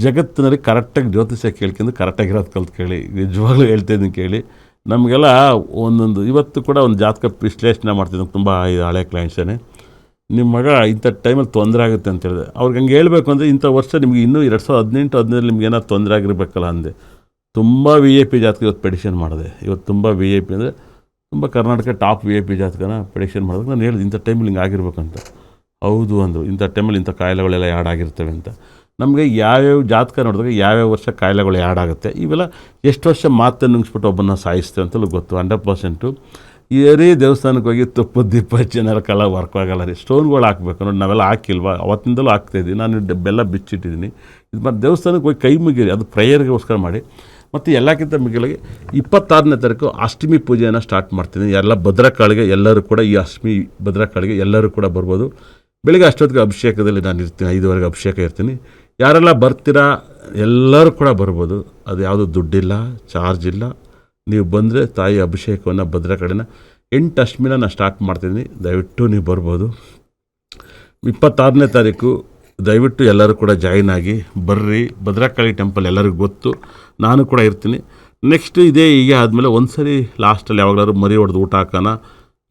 ಜಗತ್ತಿನಲ್ಲಿ ಕರೆಕ್ಟಾಗಿ ಜ್ಯೋತಿಷ್ಯ ಕೇಳ್ಕೊಂಡು ಕರೆಕ್ಟಾಗಿರೋದು ಕಲ್ತ್ಕೊಳ್ಳಿ. ನಿಜವಾಗ್ಲೂ ಹೇಳ್ತಾಯಿದ್ದೀನಿ ಕೇಳಿ. ನಮಗೆಲ್ಲ ಒಂದೊಂದು ಇವತ್ತು ಕೂಡ ಒಂದು ಜಾತಕ ವಿಶ್ಲೇಷಣೆ ಮಾಡ್ತಿದ್ದಂಗೆ ತುಂಬ ಹಳೆ ಕ್ಲೈಂಟ್ಸೇ, ನಿಮ್ಮ ಮಗ ಇಂಥ ಟೈಮಲ್ಲಿ ತೊಂದರೆ ಆಗುತ್ತೆ ಅಂತ ಹೇಳಿದೆ. ಅವ್ರಿಗೆ ಹಂಗೆ ಹೇಳಬೇಕು ಅಂದರೆ ಇಂಥ ವರ್ಷ ನಿಮಗೆ ಇನ್ನೂ 2018-19 ನಿಮ್ಗೆ ಏನಾದ್ರು ತೊಂದರೆ ಆಗಿರಬೇಕಲ್ಲ ಅಂದೆ. ತುಂಬ VIP ಜಾತಕ ಇವತ್ತು ಪ್ರೆಡಿಕ್ಷನ್ ಮಾಡಿದೆ. ಇವತ್ತು ತುಂಬ VIP ಅಂದರೆ ತುಂಬ ಕರ್ನಾಟಕ ಟಾಪ್ VIP ಜಾತಕನ ಪ್ರೆಡಿಕ್ಷನ್ ಮಾಡಿದಾಗ ನಾನು ಹೇಳಿದೆ ಇಂಥ ಟೈಮಲ್ಲಿ ಹಿಂಗೆ ಆಗಿರ್ಬೇಕಂತ. ಹೌದು ಅಂದರು, ಇಂಥ ಟೈಮಲ್ಲಿ ಇಂಥ ಕಾಯಿಲೆಗಳೆಲ್ಲ ಆ್ಯಡ್ ಆಗಿರ್ತವೆ ಅಂತ. ನಮಗೆ ಯಾವ್ಯಾವ ಜಾತಕ ನೋಡಿದಾಗ ಯಾವ್ಯಾವ ವರ್ಷ ಕಾಯಿಲೆಗಳು ಆ್ಯಡ್ ಆಗುತ್ತೆ, ಇವೆಲ್ಲ ಎಷ್ಟು ವರ್ಷ ಮಾತನ್ನು ನುಂಗಿಸ್ಬಿಟ್ಟು ಒಬ್ಬನ್ನ ಸಾಯಿಸ್ತೇವೆ ಅಂತಲೂ ಗೊತ್ತು. 100%. ಏನೇ ದೇವಸ್ಥಾನಕ್ಕೆ ಹೋಗಿ ತುಪ್ಪದ ದೀಪ ಜನರಕ್ಕೆಲ್ಲ ವರ್ಕ್ ಆಗಲ್ಲ ರೀ. ಸ್ಟೋನ್ಗಳು ಹಾಕಬೇಕು ನೋಡಿ, ನಾವೆಲ್ಲ ಹಾಕಿಲ್ವಾ? ಅವತ್ತಿಂದಲೂ ಹಾಕ್ತಾಯಿದ್ದೀನಿ ನಾನು. ಬೆಲ್ಲ ಬಿಚ್ಚಿಟ್ಟಿದ್ದೀನಿ. ಇದು ಮತ್ತು ದೇವಸ್ಥಾನಕ್ಕೆ ಹೋಗಿ ಕೈ ಮುಗಿರಿ, ಅದು ಪ್ರೇಯರ್ಗೋಸ್ಕರ ಮಾಡಿ. ಮತ್ತು ಎಲ್ಲಕ್ಕಿಂತ ಮಿಗಿಲಾಗಿ 26ನೇ ತಾರೀಕು ಅಷ್ಟಮಿ ಪೂಜೆಯನ್ನು ಸ್ಟಾರ್ಟ್ ಮಾಡ್ತೀನಿ. ಎಲ್ಲ ಭದ್ರಕಾಳಿಗೆ ಎಲ್ಲರೂ ಕೂಡ ಈ ಅಷ್ಟಮಿ ಭದ್ರಕಾಳಿಗೆ ಎಲ್ಲರೂ ಕೂಡ ಬರ್ಬೋದು. ಬೆಳಿಗ್ಗೆ ಅಷ್ಟೊತ್ತಿಗೆ ಅಭಿಷೇಕದಲ್ಲಿ ನಾನು ಇರ್ತೀನಿ, 5ವರೆಗೆ ಅಭಿಷೇಕ ಇರ್ತೀನಿ. ಯಾರೆಲ್ಲ ಬರ್ತೀರಾ ಎಲ್ಲರೂ ಕೂಡ ಬರ್ಬೋದು. ಅದು ಯಾವುದೂ ದುಡ್ಡಿಲ್ಲ, ಚಾರ್ಜ್ ಇಲ್ಲ. ನೀವು ಬಂದರೆ ತಾಯಿ ಅಭಿಷೇಕವನ್ನು ಭದ್ರಕಾಳಿನ 8 ಅಷ್ಟಮಿನ ನಾನು ಸ್ಟಾರ್ಟ್ ಮಾಡ್ತೀನಿ. ದಯವಿಟ್ಟು ನೀವು ಬರ್ಬೋದು. 26ನೇ ತಾರೀಕು ದಯವಿಟ್ಟು ಎಲ್ಲರೂ ಕೂಡ ಜಾಯಿನ್ ಆಗಿ ಬರ್ರಿ. ಭದ್ರಕಾಳಿ ಟೆಂಪಲ್ ಎಲ್ಲರಿಗೂ ಗೊತ್ತು, ನಾನು ಕೂಡ ಇರ್ತೀನಿ. ನೆಕ್ಸ್ಟ್ ಇದೇ ಹೀಗೆ ಆದಮೇಲೆ ಒಂದು ಸರಿ ಲಾಸ್ಟಲ್ಲಿ ಯಾವಾಗಲಾದ್ರು ಮರಿ ಹೊಡೆದು ಊಟ ಹಾಕೋಣ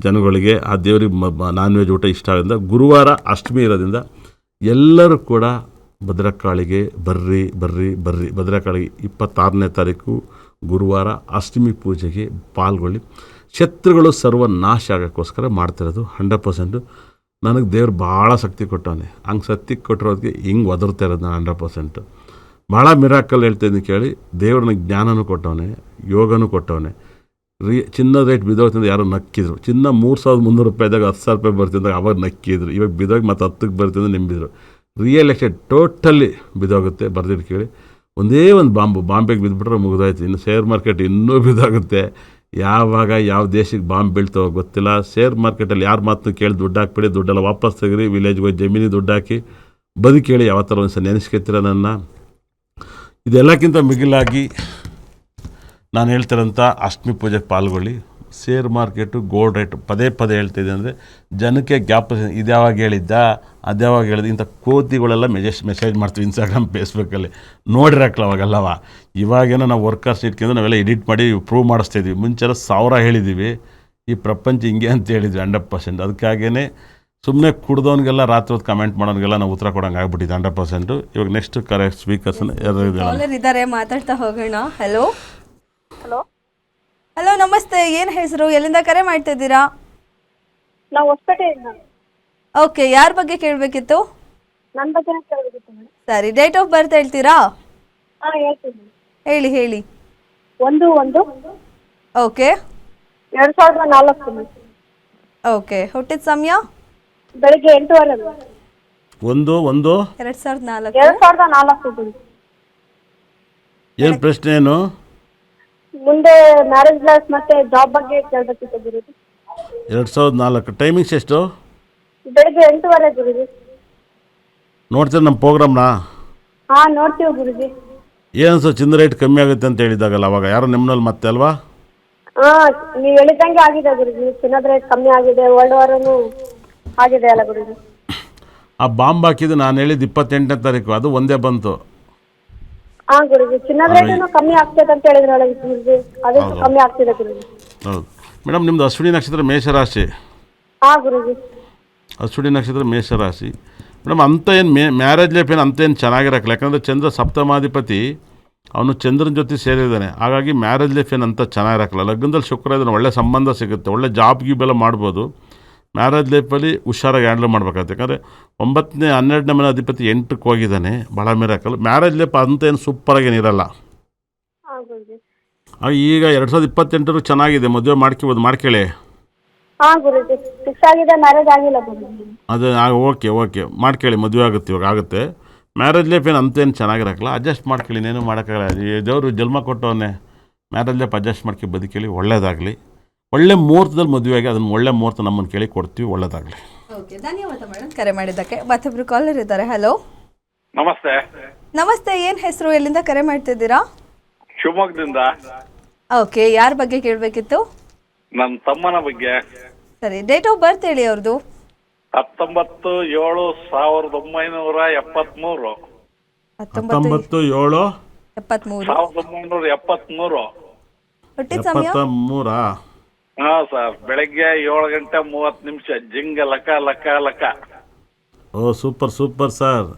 ಜನಗಳಿಗೆ. ಆ ದೇವ್ರಿಗೆ ನಾನ್ ವೆಜ್ ಊಟ ಇಷ್ಟ ಆಗೋದ್ರಿಂದ ಗುರುವಾರ ಅಷ್ಟಮಿ ಇರೋದ್ರಿಂದ ಎಲ್ಲರೂ ಕೂಡ ಭದ್ರಕಾಳಿಗೆ ಬರ್ರಿ ಬರ್ರಿ ಬರ್ರಿ. ಭದ್ರಕಾಳಿಗೆ 26ನೇ ತಾರೀಕು ಗುರುವಾರ ಅಷ್ಟಮಿ ಪೂಜೆಗೆ ಪಾಲ್ಗೊಳ್ಳಿ. ಶತ್ರುಗಳು ಸರ್ವನಾಶ ಆಗೋಕ್ಕೋಸ್ಕರ ಮಾಡ್ತಿರೋದು 100%. ನನಗೆ ದೇವ್ರು ಭಾಳ ಶಕ್ತಿ ಕೊಟ್ಟವನೆ. ಹಂಗೆ ಶಕ್ತಿ ಕೊಟ್ಟಿರೋದಕ್ಕೆ ಹಿಂಗೆ ಒದರ್ತಾ ಇರೋದು ನಾನು 100%. ಭಾಳ ಮಿರಾಕಲ್ ಹೇಳ್ತಾಯಿದ್ದೀನಿ ಕೇಳಿ. ದೇವ್ರನ್ನ ಜ್ಞಾನನೂ ಕೊಟ್ಟವನೆ, ಯೋಗನೂ ಕೊಟ್ಟವನೆ. ಚಿನ್ನದ ರೇಟ್ ಬಿದ್ದೋಗ್ತಿಂದ ಯಾರೋ ನಕ್ಕಿದ್ರು. ಚಿನ್ನ 3,300 ರೂಪಾಯಿದಾಗ 10,000 ರೂಪಾಯಿ ಬರ್ತಿದ್ದಾಗ ಅವಾಗ ನಕ್ಕಿದ್ರು. ಇವಾಗ ಬಿದ್ದೋಗಿ ಮತ್ತು 10ಕ್ಕೆ ಬರ್ತಿಂದ ನೆಂಬಿದ್ರು. ರಿಯಲ್ ಎಸ್ಟೇಟ್ ಟೋಟಲಿ ಬಿದ್ದೋಗುತ್ತೆ. ಬರ್ದಿದ್ದು ಕೇಳಿ. ಒಂದೇ ಒಂದು ಬಾಂಬೆಗೆ ಬಿದ್ದುಬಿಟ್ರೆ ಮುಗಿದೋಯ್ತು. ಇನ್ನು ಶೇರ್ ಮಾರ್ಕೆಟ್ ಇನ್ನೂ ಬಿದ್ದೋಗುತ್ತೆ. ಯಾವಾಗ ಯಾವ ದೇಶಕ್ಕೆ ಬಾಂಬ್ ಬೀಳ್ತೋ ಗೊತ್ತಿಲ್ಲ. ಶೇರ್ ಮಾರ್ಕೆಟಲ್ಲಿ ಯಾರು ಮಾತನ್ನು ಕೇಳಿ ದುಡ್ಡು ಹಾಕ್ಬಿಡಿ, ದುಡ್ಡೆಲ್ಲ ವಾಪಸ್ ತೆಗೀರಿ. ವಿಲೇಜ್ಗೆ ಹೋಗಿ ಜಮೀನಿಗೆ ದುಡ್ಡು ಹಾಕಿ ಬದುಕೇಳಿ. ಯಾವ ಥರ ಒಂದು ಸಲ ನೆನೆಸ್ಕೊತೀರ ನನ್ನ. ಇದೆಲ್ಲಕ್ಕಿಂತ ಮಿಗಿಲಾಗಿ ನಾನು ಹೇಳ್ತಿರೋಂಥ ಅಷ್ಟಮಿ ಪೂಜೆಗೆ ಪಾಲ್ಗೊಳ್ಳಿ. ಶೇರ್ ಮಾರ್ಕೆಟು, ಗೋಲ್ಡ್ ರೇಟು ಪದೇ ಪದೇ ಹೇಳ್ತಿದ್ದೆ ಅಂದರೆ ಜನಕ್ಕೆ ಇದ್ಯಾವಾಗ ಹೇಳಿದ್ದ ಅದ್ಯಾವಾಗ ಹೇಳಿದ ಇಂಥ ಕೋತಿಗಳೆಲ್ಲ ಮೆಸೇಜ್ ಮಾಡ್ತೀವಿ ಇನ್ಸ್ಟಾಗ್ರಾಮ್ ಫೇಸ್ಬುಕ್ಕಲ್ಲಿ. ನೋಡಿರಕ್ಕಲ್ಲ ಅವಾಗೆಲ್ಲವ. ಇವಾಗೇನೋ ನಾವು ವರ್ಕರ್ಸ್ ಇಟ್ಕೊಂಡು ನಾವೆಲ್ಲ ಎಡಿಟ್ ಮಾಡಿ ಪ್ರೂವ್ ಮಾಡಿಸ್ತಾಯಿದ್ವಿ. ಮುಂಚೆಲ್ಲ 1000 ಹೇಳಿದ್ದೀವಿ. ಈ ಪ್ರಪಂಚ ಹಿಂಗೆ ಅಂತ ಹೇಳಿದ್ವಿ 100%. ಅದಕ್ಕಾಗೇ ಸುಮ್ಮನೆ ಕುಡ್ದವನಿಗೆಲ್ಲ ರಾತ್ರಿ ಹೊತ್ತು ಕಮೆಂಟ್ ಮಾಡೋನಿಗೆಲ್ಲ ನಾವು ಉತ್ತರ ಕೊಡೋಂಗೆ ಆಗ್ಬಿಟ್ಟಿದ್ದು 100%. ಇವಾಗ ನೆಕ್ಸ್ಟ್ ಕರೆಕ್ಟ್ ಸ್ಪೀಕರ್ಸ್ ಇದ್ದಾರೆ, ಮಾತಾಡ್ತಾ ಹೋಗೋಣ. ಹಲೋ ಹಲೋ ಹಲೋ, ನಮಸ್ತೆ. ಏನು ಹೆಸರು, ಎಲ್ಲಿಂದ ಕರೆ ಮಾಡ್ತಾ ಇದ್ದೀರಾ? ನಾವು ಹೊಸಪೇಟೆಯಿಂದ. ಓಕೆ, ಯಾರ ಬಗ್ಗೆ ಕೇಳಬೇಕಿತ್ತು? ನನ್ನ ಬಗ್ಗೆ ಕೇಳಬೇಕಿತ್ತು ಮೇಡಮ್. ಸರಿ, ಡೇಟ್ ಆಫ್ ಬರ್ತ್ ಹೇಳ್ತೀರಾ? ಹಾಂ ಹೇಳ್ತೀನಿ. ಹೇಳಿ ಹೇಳಿ. 1/1 ಓಕೆ 2004. ಓಕೆ, ಹುಟ್ಟಿದ ಸಮಯ? ಬೆಳಿಗ್ಗೆ 8:15. 2004. 2004. ಏನು ಪ್ರಶ್ನೆ ಏನು? ಮುಂದೆ ಮ್ಯಾರೇಜ್ ಲೈಫ್ ಮತ್ತೆ ಜಾಬ್ ಬಗ್ಗೆ ಕೇಳಬೇಕಿತ್ತು ಗುರುಜಿ. 2004. ಟೈಮಿಂಗ್ಸ್ ಎಷ್ಟು? ಬೆಳಿಗ್ಗೆ 8:15 ಗುರುಜಿ. ನೋಡ್ತೀರ ನಮ್ಮ ಪ್ರೋಗ್ರಾಮ್ನ? ಹಾಂ ನೋಡ್ತೀವಿ ಗುರುಜಿ. ಏನು ಚಿನ್ನ ರೇಟ್ ಕಮ್ಮಿ ಆಗುತ್ತೆ ಅಂತ ಹೇಳಿದಾಗಲ್ಲ ಅವಾಗ ಯಾರೋ ನಿಮ್ಮನಲ್ಲಿ ಮತ್ತೆ ಅಲ್ವಾ? ಹಾಂ, ನೀವು ಹೇಳಿದಂಗೆ ಆಗಿದೆ ಗುರುಜಿ. ಚಿನ್ನದ ರೇಟ್ ಕಮ್ಮಿ ಆಗಿದೆ, ವರ್ಲ್ಡ್ ವಾರನು ಆಗಿದೆ ಅಲ್ಲ ಗುರುಜಿ. ಆ ಬಾಂಬ್ ಹಾಕಿದ್ದು ನಾನು ಹೇಳಿದ್ದು 28ನೇ ತಾರೀಕು, ಅದು ಒಂದೇ ಬಂತು. ಹಾಂ ಗುರುಜಿ, ಚಿನ್ನದ ರೇಟನ್ನು ಕಮ್ಮಿ ಆಗ್ತದೆ ಅಂತ ಹೇಳಿದ್ರಲ್ಲ ಗುರುಜಿ, ಅದಕ್ಕೆ ಕಮ್ಮಿ ಆಗ್ತಿದೆ ಗುರುಜಿ. ಹೌದು ಮೇಡಮ್. ನಿಮ್ಮದು ಅಶ್ವಿನಿ ನಕ್ಷತ್ರ ಮೇಷರಾಶಿ. ಹಾಂ ಗುರುಜಿ. ಅಶ್ವಿನಿ ನಕ್ಷತ್ರ ಮೇಷರಾಶಿ ಮೇಡಮ್. ಅಂಥ ಏನು ಮ್ಯಾರೇಜ್ ಲೈಫ್ ಏನು ಅಂತ ಏನು ಚೆನ್ನಾಗಿರಕ್ಕಿಲ್ಲ. ಯಾಕಂದರೆ ಚಂದ್ರ ಸಪ್ತಮಾಧಿಪತಿ, ಅವನು ಚಂದ್ರನ ಜೊತೆ ಸೇರಿದ್ದಾನೆ. ಹಾಗಾಗಿ ಮ್ಯಾರೇಜ್ ಲೈಫ್ ಏನು ಅಂತ ಚೆನ್ನಾಗಿರಕ್ಕಿಲ್ಲ. ಲಗ್ನದಲ್ಲಿ ಶುಕ್ರ ಇದ್ದಾನೆ, ಒಳ್ಳೆ ಸಂಬಂಧ ಸಿಗುತ್ತೆ, ಒಳ್ಳೆ ಜಾಬ್ ಗೀಬೆಲ್ಲ ಮಾಡ್ಬೋದು. ಮ್ಯಾರೇಜ್ ಲೈಫಲ್ಲಿ ಹುಷಾರಾಗಿ ಹ್ಯಾಂಡಲ್ ಮಾಡ್ಬೇಕಾಗುತ್ತೆ. ಯಾಕಂದರೆ 9ನೇ 12ನೇ ಮನೆ ಅಧಿಪತಿ 8ಕ್ಕೆ ಹೋಗಿದ್ದಾನೆ. ಭಾಳ ಮಿರಾಕಲ್. ಮ್ಯಾರೇಜ್ ಲೈಫ್ ಅಂತ ಏನು ಸೂಪರಾಗಿ ಏನಿರಲ್ಲ. ಈಗ 2028 ಚೆನ್ನಾಗಿದೆ, ಮದುವೆ ಮಾಡ್ಕೊಳ್ಳಿ. ಹಾಂ ಗುರುಜಿ, ಫಿಕ್ಸ್ ಆಗಿದೆ, ಮ್ಯಾರೇಜ್ ಆಗಿಲ್ಲ ಗುರುಜಿ. ಅದೇ ಓಕೆ ಮಾಡ್ಕೊಳ್ಳಿ, ಮದುವೆ ಆಗುತ್ತೆ. ಇವಾಗ ಆಗುತ್ತೆ. ಮ್ಯಾರೇಜ್ ಲೈಫ್ ಏನು ಅಂತೇನು ಚೆನ್ನಾಗಿರಕ್ಕಲ್ಲ, ಅಡ್ಜಸ್ಟ್ ಮಾಡ್ಕೊಳ್ಳಿ. ಇನ್ನೇನು ಮಾಡೋಕ್ಕಾಗಲ್ಲ. ದೇವರು ಜನ್ಮ ಕೊಟ್ಟವನ್ನೇ. ಮ್ಯಾರೇಜ್ ಲೈಫ್ ಅಡ್ಜಸ್ಟ್ ಮಾಡ್ಕೊ ಬದುಕೇಳಿ, ಒಳ್ಳೇದಾಗಲಿ. ಒಳ್ಳೆ ಮುಹೂರ್ತದಲ್ಲಿ ಮದುವೆ ಆಗಿ ಅದನ್ನು ಒಳ್ಳೆ ಮುಹೂರ್ತ ನಮ್ಮನ್ನು ಕೇಳಿ ಕೊಡ್ತೀವಿ. ಒಳ್ಳೇದಾಗಲಿ. ಓಕೆ, ಧನ್ಯವಾದ ಮೇಡಮ್ ಕರೆ ಮಾಡಿದ್ದಕ್ಕೆ. ಮತ್ತೊಬ್ರು ಕಾಲರ್ ಇದ್ದಾರೆ. ಹಲೋ ನಮಸ್ತೆ. ನಮಸ್ತೆ, ಏನು ಹೆಸರು, ಎಲ್ಲಿಂದ ಕರೆ ಮಾಡ್ತಿದ್ದೀರಾ? ಶಿವಮೊಗ್ಗದಿಂದ. ಓಕೆ, ಯಾರ ಬಗ್ಗೆ ಕೇಳಬೇಕಿತ್ತು? ನನ್ನ ತಮ್ಮನ ಬಗ್ಗೆ. ಸರಿ, ಡೇಟ್ ಆಫ್ ಬರ್ತ್ ಹೇಳಿ ಅವ್ರದ್ದು. 19/7/1973. 19 7 73. 1973. ಹುಟ್ಟಿದ ಸಮಯ 73. ಹಾ ಸರ್, ಬೆಳಗ್ಗೆ 7:30 ಜಿಂಗ ಲಕ ಲಕ ಲಕ. ಓ ಸೂಪರ್ ಸರ್.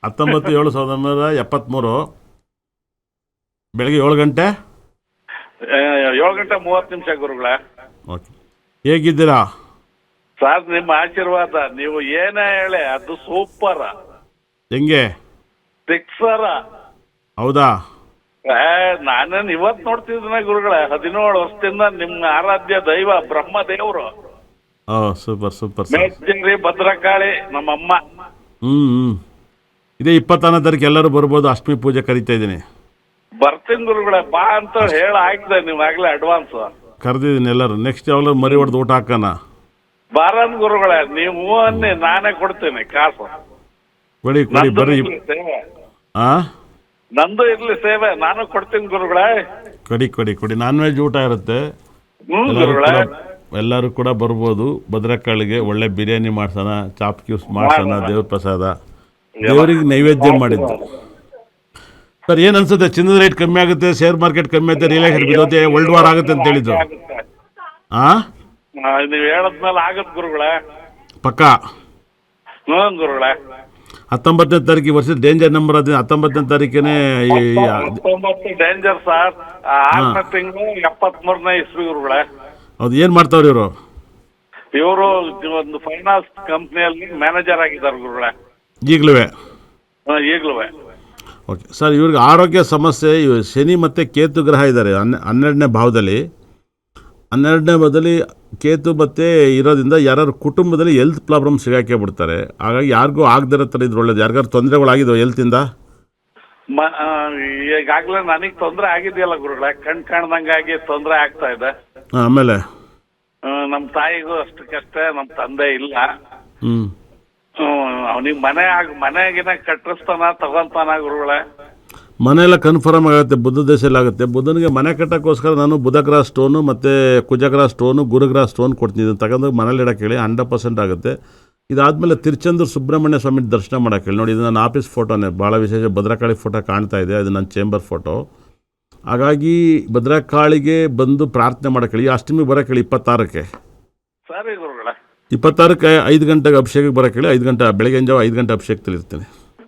19/7/1973 ಬೆಳಗ್ಗೆ 7 ಗಂಟೆ 7:30 ಗುರುಗಳೇ. ಓಕೆ, ಹೇಗಿದ್ದೀರಾ? ಸರ್ ನಿಮ್ಮ ಆಶೀರ್ವಾದ, ನೀವು ಏನೇ ಹೇಳಿ ಅದು ಸೂಪರ್ ಹೆಂಗೆ? ಸಿಕ್ಸರ. ಹೌದಾ? ನಾನೇನು ಇವತ್ತು ನೋಡ್ತಿದ್ದೀನ ಗುರುಗಳೇ, 17 ವರ್ಷದಿಂದ ನಿಮ್ಮ ಆರಾಧ್ಯ ದೈವ ಬ್ರಹ್ಮದೇವರು ಓ ಸೂಪರ್ ಸರ್. ಮೇಜ್ಜಂಗ್ರಿ ಭದ್ರಕಾಳಿ ನಮ್ಮಮ್ಮ. ಇದೇ 26ನೇ ತಾರೀಕು ಎಲ್ಲರೂ ಬರ್ಬೋದು. ಅಷ್ಟಮಿ ಪೂಜೆ ಕರಿತಾ ಇದ್ದೀನಿ. ಬರ್ತೀನಿ ಗುರುಗಳೇ, ಬಾ ಅಂತ ಹೇಳ ಹಾಕಿದೆ ನೀವು ಆಗ್ಲೇ ಅಡ್ವಾನ್ಸ್. ಕರೆದಿದ್ದೀನಿ ಎಲ್ಲರೂ. ನೆಕ್ಸ್ಟ್ ಯಾವಾಗಲೂ ಮರಿ ಹೊಡೆದು ಊಟ ಹಾಕೋಣ. ಬಾರನ್ ಗುರುಗಳೇ, ನೀವು ಅನ್ನಿ, ನಾನೇ ಕೊಡ್ತೀನಿ ಕಾಸು. ಕೊಡಿ ಬರ್ರಿ. ನಂದು ಇರ್ಲಿ ಸೇವೆ, ನಾನು ಕೊಡ್ತೀನಿ ಗುರುಗಳೇ. ಕೊಡಿ ನಾನ್ ವೆಜ್ ಊಟ ಇರುತ್ತೆ. ಎಲ್ಲರೂ ಕೂಡ ಬರ್ಬೋದು. ಭದ್ರಕಾಳಿಗೆ ಒಳ್ಳೆ ಬಿರಿಯಾನಿ ಮಾಡ್ಸೋಣ, ಚಾಪ್ ಕ್ಯೂಸ್ ಮಾಡ್ಸೋಣ, ದೇವ್ರ ಪ್ರಸಾದ, ದೇವರಿಗೆ ನೈವೇದ್ಯ ಮಾಡಿದ್ದು. ಸರ್ ಏನು ಅನ್ಸುತ್ತೆ? ಚಿನ್ನದ ರೇಟ್ ಕಮ್ಮಿ ಆಗುತ್ತೆ, ಶೇರ್ ಮಾರ್ಕೆಟ್ ಕಮ್ಮಿ ಆಗುತ್ತೆ, ರಿಯಲ್ ಎಸ್ಟೇಟ್ ಬಿದ್ದೋತೆ, ವರ್ಲ್ಡ್ ವಾರ್ ಆಗುತ್ತೆ ಅಂತ ಹೇಳಿದ್ರು. ನೀವು ಹೇಳದ್ಮೇಲೆ ಆಗತ್ ಗುರುಗಳೇ, ಪಕ್ಕ. ಗುರುಗಳೇ 19ನೇ ತಾರೀಕು ವರ್ಷದ ಡೇಂಜರ್ ನಂಬರ್ ಅದೇ. 19ನೇ ತಾರೀಕೇನೆ ಡೇಂಜರ್ ಸರ್. 6ನೇ ತಿಂಗಳು 73ನೇ ಇಸ್ವಿ ಗುರುಗಳೇ. ಹೌದು, ಏನು ಮಾಡ್ತಾವ್ರಿ ಇವರು? ಇವರು ಒಂದು ಫೈನಾನ್ಸ್ ಕಂಪ್ನಿಯಲ್ಲಿ ಮ್ಯಾನೇಜರ್ ಆಗಿದ್ದಾರೆ ಗುರುಗಳೇ. ಈಗಲೂ? ಈಗಲೂ. ಓಕೆ ಸರ್, ಇವ್ರಿಗೆ ಆರೋಗ್ಯ ಸಮಸ್ಯೆ, ಶನಿ ಮತ್ತು ಕೇತು ಗ್ರಹ ಇದ್ದಾರೆ 12ನೇ ಭಾವದಲ್ಲಿ. 12ನೇ ಭಾವದಲ್ಲಿ ಕೇತು ಮತ್ತು ಇರೋದ್ರಿಂದ ಯಾರು ಕುಟುಂಬದಲ್ಲಿ ಹೆಲ್ತ್ ಪ್ರಾಬ್ಲಮ್ ಸಿಗಾಕೆ ಬಿಡ್ತಾರೆ. ಹಾಗಾಗಿ ಯಾರಿಗೂ ಆಗದಿರೋ ಥರ ಇದ್ರೆ ಒಳ್ಳೇದು. ಯಾರಿಗಾರು ತೊಂದರೆಗಳಾಗಿದ್ದಾವೆ ಹೆಲ್ತಿಂದ? ಈಗಾಗಲೇ ನನಗೆ ತೊಂದರೆ ಆಗಿದೆಯಲ್ಲ ಗುರುಗಳೇ, ಕಾಣ್ದಂಗಾಗಿ ತೊಂದರೆ ಆಗ್ತಾ ಇದೆ. ಆಮೇಲೆ ನಮ್ಮ ತಾಯಿಗೂ ಅಷ್ಟಕ್ಕಷ್ಟೇ, ನಮ್ಮ ತಂದೆ ಇಲ್ಲ. ಹ್ಞೂ ಅವನಿಗೆ ಮನೆಗಿನ ಕಟ್ಟಿಸ್ತಾನ ತಗೊಂತಾನ ಗುರುಗಳೇ. ಮನೆಯೆಲ್ಲ ಕನ್ಫರ್ಮ್ ಆಗುತ್ತೆ, ಬುಧ ದೇಶದಲ್ಲಿ ಆಗುತ್ತೆ. ಬುಧನಿಗೆ ಮನೆ ಕಟ್ಟೋಕ್ಕೋಸ್ಕರ ನಾನು ಬುಧಗ್ರಹ ಸ್ಟೋನು ಮತ್ತು ಕುಜಗ್ರಹ ಸ್ಟೋನು, ಗುರುಗ್ರಹ ಸ್ಟೋನ್ ಕೊಡ್ತೀನಿ. ಇದನ್ನು ತಗೊಂಡು ಮನೇಲಿ ಇಡೋಕೆ ಹೇಳಿ, 100% ಆಗುತ್ತೆ. ಇದಾದಮೇಲೆ ತಿರುಚಂದೂರು ಸುಬ್ರಹ್ಮಣ್ಯ ಸ್ವಾಮಿ ದರ್ಶನ ಮಾಡೋಕೆ ಹೇಳಿ. ನೋಡಿ, ಇದು ನನ್ನ ಆಫೀಸ್ ಫೋಟೋನೇ, ಭಾಳ ವಿಶೇಷ. ಭದ್ರಕಾಳಿ ಫೋಟೋ ಕಾಣ್ತಾ ಇದೆ, ಅದು ನನ್ನ ಚೇಂಬರ್ ಫೋಟೋ. ಹಾಗಾಗಿ ಭದ್ರಕಾಳಿಗೆ ಬಂದು ಪ್ರಾರ್ಥನೆ ಮಾಡೋಕೆ ಹೇಳಿ. ಅಷ್ಟಮಿ ಬರೋಕೆ ಹೇಳಿ 26ಕ್ಕೆ. ಸರಿ ಗುರುಗಳೇ. 26ಕ್ಕೆ 5 ಗಂಟೆಗೆ ಅಭಿಷೇಕಕ್ಕೆ ಬರೋಕೆ ಹೇಳಿ. 5 ಗಂಟೆ ಬೆಳಗ್ಗೆ 5 ಗಂಟೆ ಅಭಿಷೇಕದಲ್ಲಿ ಇರ್ತೀನಿ.